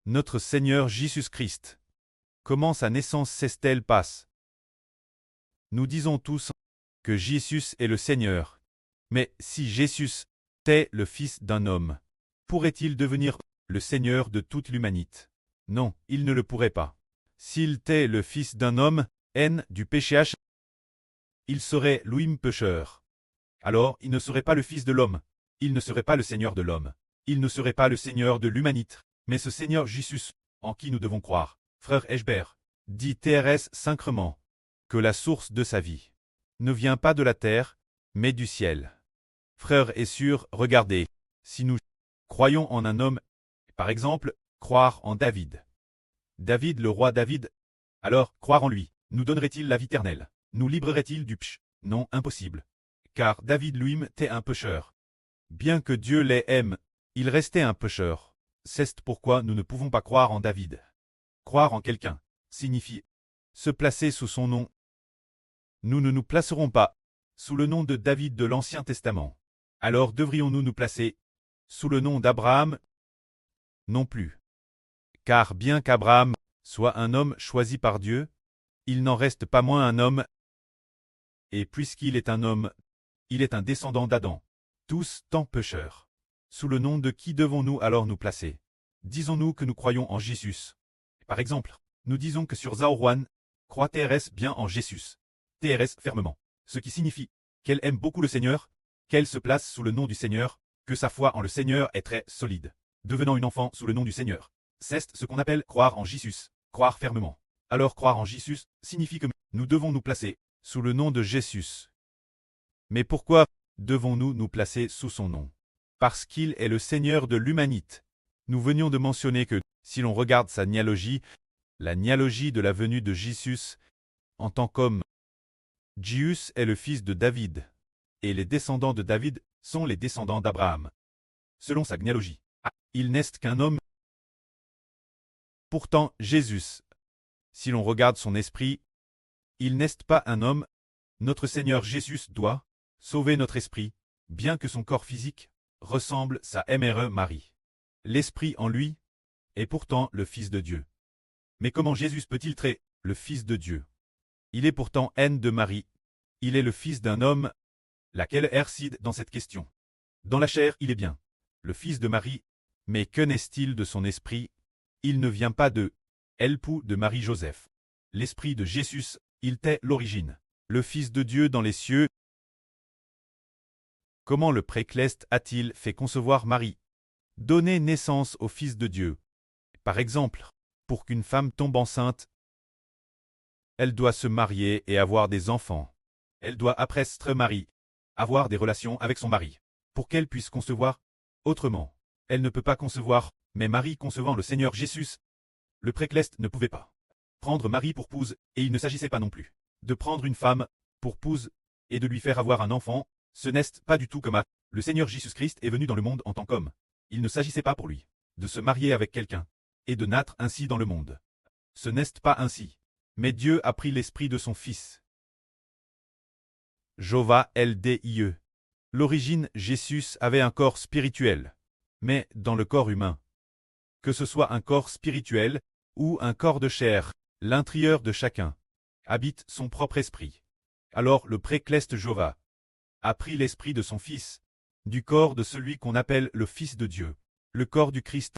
Notre Seigneur Jésus-Christ. Comment sa naissance s'est-elle passée? Nous disons tous que Jésus est le Seigneur. Mais si Jésus était le fils d'un homme, pourrait-il devenir le Seigneur de toute l'humanité? Non, il ne le pourrait pas. S'il était le fils d'un homme, du péché, il serait lui-même pécheur. Alors, il ne serait pas le fils de l'homme. Il ne serait pas le Seigneur de l'homme. Il ne serait pas le Seigneur de l'humanité. Mais ce Seigneur Jésus, en qui nous devons croire, frère Eshbert, dit TRS Sacrement, que la source de sa vie ne vient pas de la terre, mais du ciel. Frère est sûr, regardez, si nous croyons en un homme, par exemple, croire en David. David, le roi David, alors, croire en lui, nous donnerait-il la vie éternelle? Nous libérerait-il du péché? Non, impossible. Car David lui-même était un pécheur. Bien que Dieu les aime, il restait un pécheur. C'est pourquoi nous ne pouvons pas croire en David. Croire en quelqu'un signifie se placer sous son nom. Nous ne nous placerons pas sous le nom de David de l'Ancien Testament. Alors devrions-nous nous placer sous le nom d'Abraham? Non plus. Car bien qu'Abraham soit un homme choisi par Dieu, il n'en reste pas moins un homme. Et puisqu'il est un homme, il est un descendant d'Adam. Tous tant pécheurs. Sous le nom de qui devons-nous alors nous placer? Disons-nous que nous croyons en Jésus. Par exemple, nous disons que sur Zaoruan, croit TRS bien en Jésus. TRS fermement. Ce qui signifie qu'elle aime beaucoup le Seigneur, qu'elle se place sous le nom du Seigneur, que sa foi en le Seigneur est très solide. Devenant une enfant sous le nom du Seigneur. C'est ce qu'on appelle croire en Jésus, croire fermement. Alors croire en Jésus signifie que nous devons nous placer sous le nom de Jésus. Mais pourquoi devons-nous nous placer sous son nom? Parce qu'il est le Seigneur de l'humanité. Nous venions de mentionner que, si l'on regarde sa généalogie, la généalogie de la venue de Jésus, en tant qu'homme, Jésus est le fils de David, et les descendants de David sont les descendants d'Abraham. Selon sa généalogie, il n'est qu'un homme. Pourtant, Jésus, si l'on regarde son esprit, il n'est pas un homme. Notre Seigneur Jésus doit sauver notre esprit, bien que son corps physique ressemble sa Mère Marie. L'esprit en lui est pourtant le Fils de Dieu. Mais comment Jésus peut-il être le Fils de Dieu? Il est pourtant haine de Marie. Il est le fils d'un homme. Laquelle réside dans cette question? Dans la chair, il est bien le fils de Marie. Mais que n'est-il de son esprit? Il ne vient pas de l'époux de Marie-Joseph. L'esprit de Jésus, il est l'origine. Le Fils de Dieu dans les cieux. Comment le Précleste a-t-il fait concevoir Marie? Donner naissance au Fils de Dieu. Par exemple, pour qu'une femme tombe enceinte, elle doit se marier et avoir des enfants. Elle doit après être mariée, avoir des relations avec son mari, pour qu'elle puisse concevoir. Autrement, elle ne peut pas concevoir, mais Marie concevant le Seigneur Jésus, le Précleste ne pouvait pas prendre Marie pour épouse, et il ne s'agissait pas non plus de prendre une femme pour épouse et de lui faire avoir un enfant. Ce n'est pas du tout comme le Seigneur Jésus-Christ est venu dans le monde en tant qu'homme. Il ne s'agissait pas pour lui de se marier avec quelqu'un et de naître ainsi dans le monde. Ce n'est pas ainsi. Mais Dieu a pris l'esprit de son Fils. Jova LDIE. L'origine, Jésus avait un corps spirituel. Mais dans le corps humain, que ce soit un corps spirituel ou un corps de chair, l'intérieur de chacun habite son propre esprit. Alors le Précleste Jova a pris l'esprit de son Fils, du corps de celui qu'on appelle le Fils de Dieu, le corps du Christ,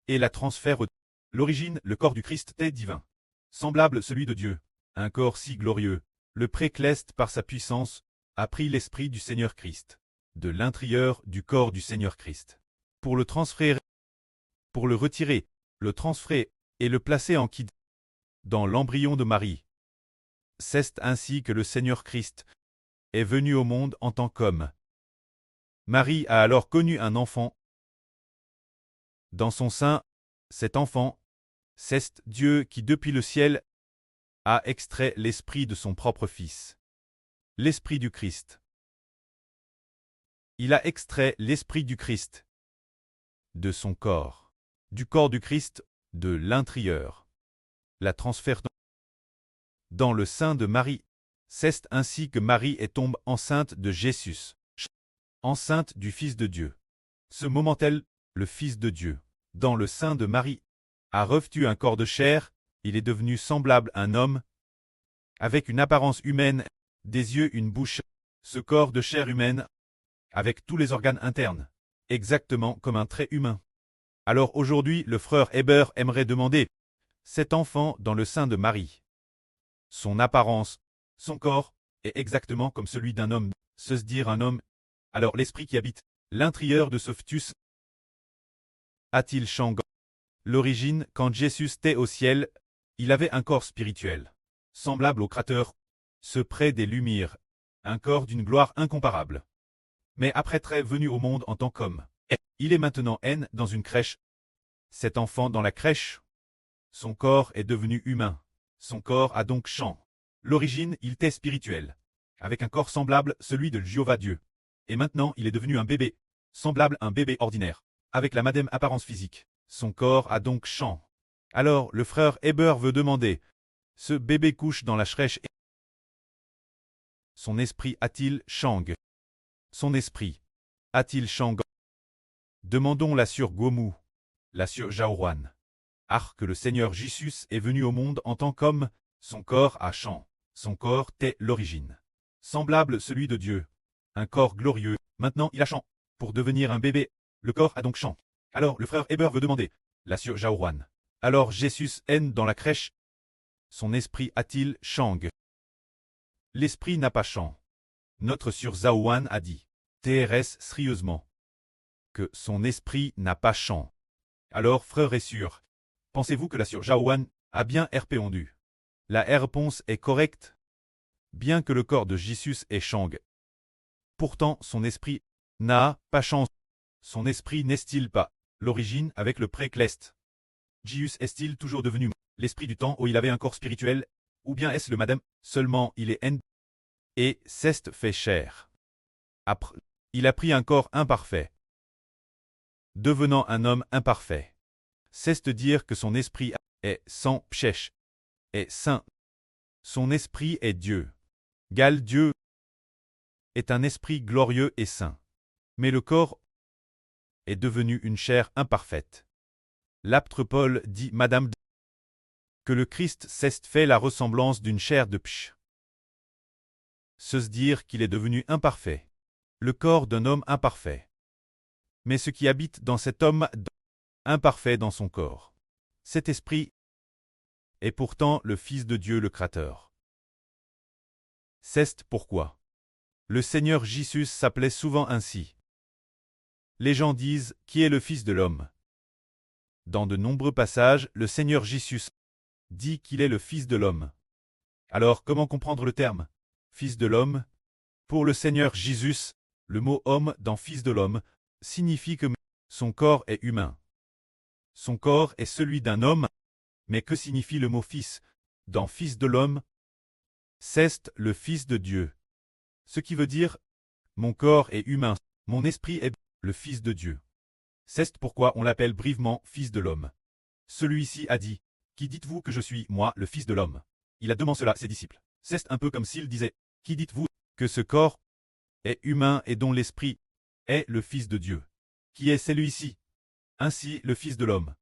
et la transfère. L'origine, le corps du Christ est divin, semblable celui de Dieu, un corps si glorieux. Le Précleste, par sa puissance, a pris l'esprit du Seigneur Christ, de l'intérieur du corps du Seigneur Christ, pour le transférer, pour le retirer, le transférer et le placer en qui dans l'embryon de Marie. C'est ainsi que le Seigneur Christ est venu au monde en tant qu'homme. Marie a alors connu un enfant. Dans son sein, cet enfant, c'est Dieu qui depuis le ciel a extrait l'esprit de son propre Fils, l'esprit du Christ. Il a extrait l'esprit du Christ de son corps, du corps du Christ, de l'intérieur. La transfère dans le sein de Marie. C'est ainsi que Marie est tombée enceinte de Jésus, enceinte du Fils de Dieu. Ce moment-là, le Fils de Dieu, dans le sein de Marie, a revêtu un corps de chair, il est devenu semblable à un homme, avec une apparence humaine, des yeux, une bouche, ce corps de chair humaine, avec tous les organes internes, exactement comme un trait humain. Alors aujourd'hui, le frère Heber aimerait demander, cet enfant dans le sein de Marie, son apparence, son corps, est exactement comme celui d'un homme, se dire un homme, alors l'esprit qui habite l'intérieur de ce fœtus a-t-il changé? L'origine, quand Jésus était au ciel, il avait un corps spirituel, semblable au Créateur, ce près des Lumières, un corps d'une gloire incomparable. Mais après être venu au monde en tant qu'homme, il est maintenant dans une crèche. Cet enfant dans la crèche, son corps est devenu humain, son corps a donc changé. L'origine, il était spirituel, avec un corps semblable celui de Jéhovah Dieu. Et maintenant, il est devenu un bébé, semblable à un bébé ordinaire, avec la même apparence physique. Son corps a donc changé. Alors, le frère Heber veut demander, ce bébé couche dans la crèche et son esprit a-t-il changé? Son esprit a-t-il changé? Demandons-la sur Gomu, la sur Jaouran. Que le Seigneur Jésus est venu au monde en tant qu'homme, son corps a changé. Son corps est l'origine. Semblable celui de Dieu. Un corps glorieux. Maintenant il a changé. Pour devenir un bébé, le corps a donc changé. Alors le frère Heber veut demander, la sur Jaouran. Alors Jésus est dans la crèche. Son esprit a-t-il changé? L'esprit n'a pas changé. Notre sur Zaouan a dit, TRS sérieusement, que son esprit n'a pas changé. Alors frère et sûr, pensez-vous que la sur Jaouan a bien répondu? La réponse est correcte, bien que le corps de Jésus ait changé. Pourtant son esprit n'a pas changé. Son esprit n'est-il pas l'origine avec le précleste? Jésus est-il toujours devenu l'esprit du temps où il avait un corps spirituel, ou bien est-ce le madame seulement il est et s'est fait chair? Après, il a pris un corps imparfait, devenant un homme imparfait. C'est dire que son esprit est sans péché, est saint. Son esprit est Dieu. Dieu est un esprit glorieux et saint. Mais le corps est devenu une chair imparfaite. L'apôtre Paul dit Madame que le Christ s'est fait la ressemblance d'une chair de péché. Se dire qu'il est devenu imparfait. Le corps d'un homme imparfait. Mais ce qui habite dans cet homme imparfait dans son corps. Cet esprit est pourtant le Fils de Dieu le Créateur. C'est pourquoi le Seigneur Jésus s'appelait souvent ainsi. Les gens disent qui est le Fils de l'homme. Dans de nombreux passages, le Seigneur Jésus dit qu'il est le Fils de l'homme. Alors comment comprendre le terme Fils de l'homme? Pour le Seigneur Jésus, le mot homme dans Fils de l'homme signifie que son corps est humain. Son corps est celui d'un homme, mais que signifie le mot fils dans Fils de l'homme? C'est le Fils de Dieu. Ce qui veut dire mon corps est humain, mon esprit est le Fils de Dieu. C'est pourquoi on l'appelle brièvement Fils de l'homme. Celui-ci a dit, qui dites-vous que je suis, moi, le Fils de l'homme? Il a demandé cela à ses disciples. C'est un peu comme s'il disait, qui dites-vous que ce corps est humain et dont l'esprit est le Fils de Dieu? Qui est celui-ci? Ainsi, le Fils de l'homme,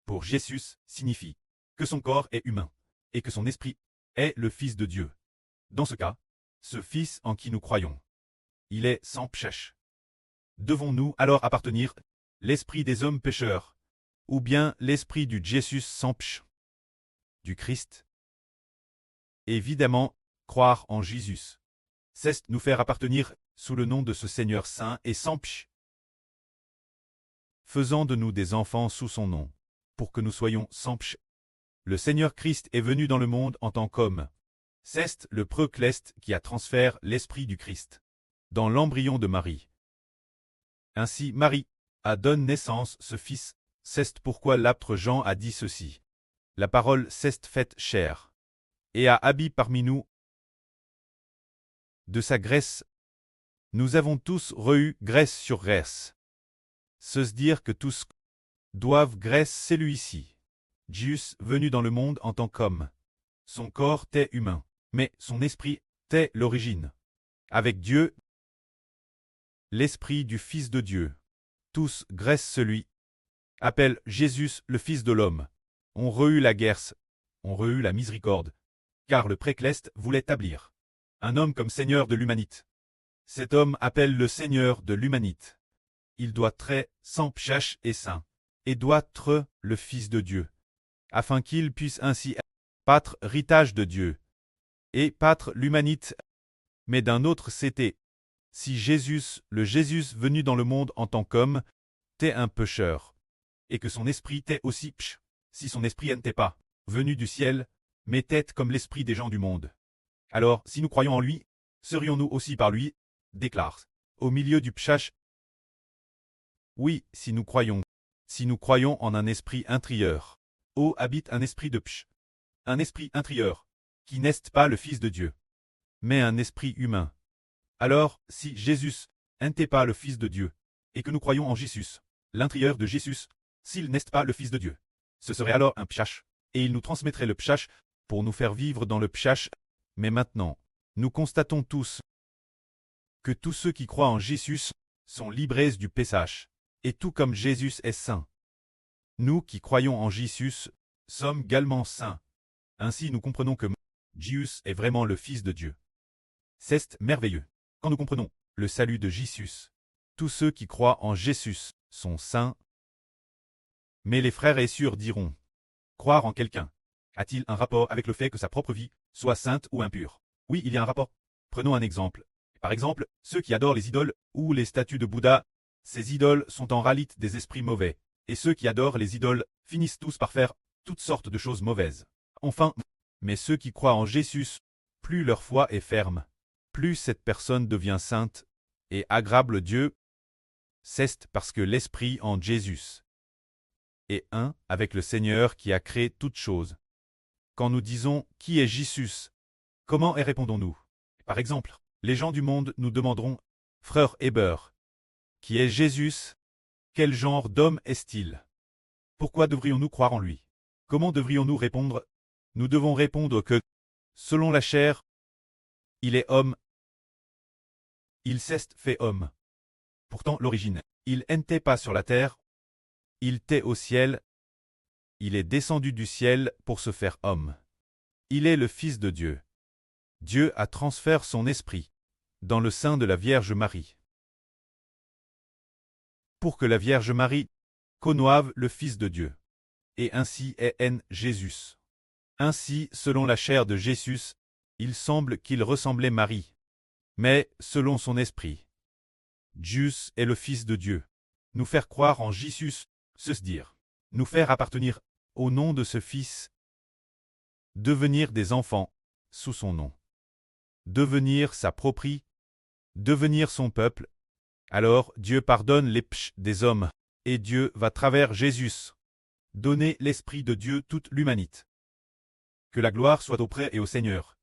pour Jésus, signifie que son corps est humain et que son esprit est le Fils de Dieu. Dans ce cas, ce Fils en qui nous croyons, il est sans péché. Devons-nous alors appartenir l'esprit des hommes pécheurs, ou bien l'esprit du Jésus sans péché, du Christ? Évidemment, croire en Jésus, c'est nous faire appartenir sous le nom de ce Seigneur saint et sans péché, faisant de nous des enfants sous son nom, pour que nous soyons sans péché. Le Seigneur Christ est venu dans le monde en tant qu'homme. C'est le précleste qui a transféré l'esprit du Christ dans l'embryon de Marie. Ainsi Marie a donné naissance ce fils. C'est pourquoi l'apôtre Jean a dit ceci. La parole s'est faite chair et a habité parmi nous. De sa graisse, nous avons tous reçu graisse sur graisse. Se dire que tous doivent graisse celui-ci. Jésus venu dans le monde en tant qu'homme. Son corps est humain, mais son esprit est l'origine. Avec Dieu, l'esprit du Fils de Dieu. Tous graissent celui appelle Jésus le Fils de l'homme. On reut la guerre, on reut la miséricorde. Car le précleste voulait établir un homme comme seigneur de l'humanité. Cet homme appelle le seigneur de l'humanité. Il doit être sans péché et saint, et doit être le Fils de Dieu, afin qu'il puisse ainsi pâtre héritage de Dieu, et pâtre l'humanité. Mais d'un autre c'était, si Jésus, le Jésus venu dans le monde en tant qu'homme, t'es un pécheur, et que son esprit t'est aussi pch, si son esprit n'était pas venu du ciel, mais t'es comme l'esprit des gens du monde. Alors, si nous croyons en lui, serions-nous aussi par lui, déclare, au milieu du pchach. Oui, si nous croyons en un esprit intérieur, où habite un esprit de pch, un esprit intérieur, qui n'est pas le Fils de Dieu, mais un esprit humain. Alors, si Jésus n'était pas le Fils de Dieu, et que nous croyons en Jésus, l'intérieur de Jésus, s'il n'est pas le Fils de Dieu, ce serait alors un pchach, et il nous transmettrait le pchach pour nous faire vivre dans le pchach. Mais maintenant, nous constatons tous que tous ceux qui croient en Jésus sont libres du péchage, et tout comme Jésus est saint. Nous qui croyons en Jésus sommes également saints. Ainsi nous comprenons que Jésus est vraiment le Fils de Dieu. C'est merveilleux. Quand nous comprenons le salut de Jésus, tous ceux qui croient en Jésus sont saints. Mais les frères et sœurs diront, croire en quelqu'un a-t-il un rapport avec le fait que sa propre vie soit sainte ou impure? Oui, il y a un rapport. Prenons un exemple. Par exemple, ceux qui adorent les idoles ou les statues de Bouddha, ces idoles sont en réalité des esprits mauvais, et ceux qui adorent les idoles finissent tous par faire toutes sortes de choses mauvaises. Enfin, mais ceux qui croient en Jésus, plus leur foi est ferme, plus cette personne devient sainte et agréable Dieu. C'est parce que l'esprit en Jésus est un avec le Seigneur qui a créé toutes choses. Quand nous disons « Qui est Jésus ?» comment répondons-nous? Par exemple, les gens du monde nous demanderont « Frère Héber, qui est Jésus? Quel genre d'homme est-il? Pourquoi devrions-nous croire en lui? Comment devrions-nous répondre? Nous devons répondre que, selon la chair, il est homme, il s'est fait homme. Pourtant l'origine, il n'était pas sur la terre, il était au ciel, il est descendu du ciel pour se faire homme. Il est le Fils de Dieu. Dieu a transféré son esprit dans le sein de la Vierge Marie, pour que la Vierge Marie conçoive le Fils de Dieu, et ainsi est en Jésus. Ainsi, selon la chair de Jésus, il semble qu'il ressemblait Marie, mais selon son esprit, Dieu est le Fils de Dieu. Nous faire croire en Jésus, c'est se dire, nous faire appartenir au nom de ce Fils, devenir des enfants sous son nom, devenir sa propriété, devenir son peuple. Alors Dieu pardonne les péchés des hommes, et Dieu va travers Jésus donner l'Esprit de Dieu toute l'humanité. Que la gloire soit auprès et au Seigneur.